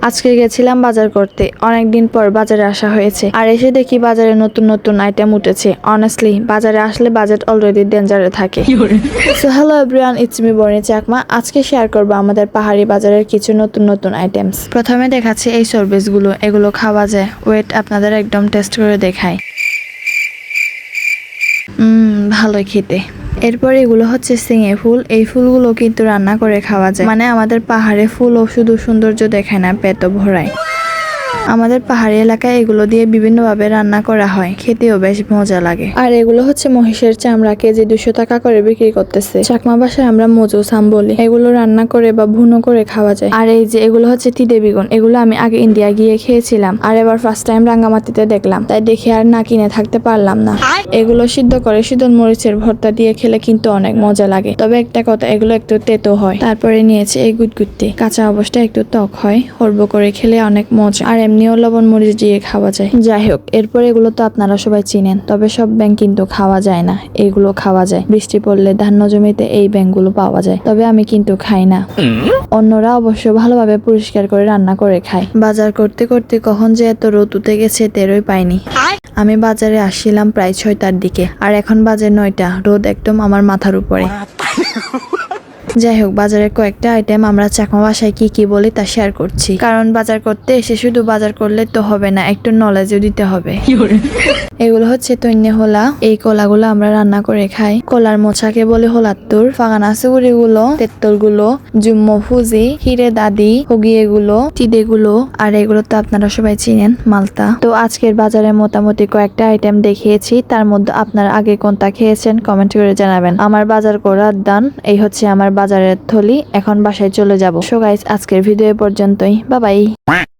আজকে গেছিলাম বাজার করতে, অনেকদিন পর বাজারে আসা হয়েছে আর এসে দেখি বাজারে নতুন নতুন আইটেম উঠেছে। অনেস্টলি বাজারে আসলে বাজেট অলরেডি ডেঞ্জারে থাকে। So hello everyone, it's me Borni Chakma. আজকে শেয়ার করবো আমাদের পাহাড়ি বাজারের কিছু নতুন নতুন আইটেমস। প্রথমে দেখাচ্ছি এই সরবেজগুলো, এগুলো খাওয়া যায়। ওয়েট আপনাদের একদম টেস্ট করে দেখাই। ভালোই খেতে। এরপর এগুলো হচ্ছে সিঙে ফুল। এই ফুলগুলো কিন্তু রান্না করে খাওয়া যায়, মানে আমাদের পাহাড়ে ফুলও শুধু সৌন্দর্য দেখায় না, পেটও ভরায়। আমাদের পাহাড়ি এলাকায় এগুলো দিয়ে বিভিন্নভাবে রান্না করা হয়, খেতেও বেশ মজা লাগে। আর এগুলো হচ্ছে মহিষের চামড়া, কেজি 200 টাকা করে বিক্রি করতেছে। চাকমা ভাষায় আমরা মজু সাম বলি। এগুলো রান্না করে বা ভুনো করে খাওয়া যায়। আর এই যে এগুলো হচ্ছে তিদে বেগুন, এগুলো আমি আগে ইন্ডিয়া গিয়ে খেয়েছিলাম, আর এবার ফার্স্ট টাইম রাঙ্গামাটিতে দেখলাম, তাই দেখে আর না কিনে থাকতে পারলাম না। এগুলো সিদ্ধ করে শীতল মরিচের ভর্তা দিয়ে খেলে কিন্তু অনেক মজা লাগে, তবে একটা কথা, এগুলো একটু তেতো হয়। তারপরে নিয়েছে এই গুটগুটি, কাঁচা অবস্থায় একটু টক হয়, হরব করে খেলে অনেক মজা, আর এমনিও লবণ মরিচ দিয়ে খাওয়া যায়। যাই হোক, এরপর এগুলো তো আপনারা সবাই চিনেন, তবে সব ব্যাঙ কিন্তু খাওয়া যায় না, এইগুলো খাওয়া যায়। বৃষ্টি পড়লে ধান্য জমিতে এই ব্যাঙগুলো পাওয়া যায়, তবে আমি কিন্তু খাই না। অন্যরা অবশ্য ভালোভাবে পরিষ্কার করে রান্না করে খায়। বাজার করতে করতে কখন যে এত রোদ উঠে গেছে টেরই পাইনি। আমি বাজারে আসছিলাম প্রায় 6টার দিকে, আর এখন বাজে 9টা। রোদ একদম আমার মাথার উপরে। যাই হোক, বাজারের কয়েকটা আইটেম আমরা চাকমা ভাষায় কি বলি তা শেয়ার করছি, কারণ বাজার করতে এসে শুধু বাজার করলে তো হবে না, একটু নলেজও দিতে হবে। এগুলো হচ্ছে তৈন্যে হোলা। এই কলাগুলো আমরা রান্না করে খাই। কলার মোছাকে বলে হোলাত্তুর। ফাগানা সুগুড়ি গুলো, তেত্তর গুলো, জুম্মো ফুজি, হিরে দাদি, হগিয়ে গুলো, টিডে গুলো, আর এগুলো তো আপনারা সবাই চিনেন, মালতা। তো আজকের বাজারে মোটামুটি কয়েকটা আইটেম দেখিয়েছি, তার মধ্যে আপনারা আগে কোনটা খেয়েছেন কমেন্ট করে জানাবেন। আমার বাজার করার দান, এই হচ্ছে আমার বাজারের থলি। এখন বাসায় চলে যাব। সো গাইস, আজকের ভিডিও পর্যন্তই। Bye bye.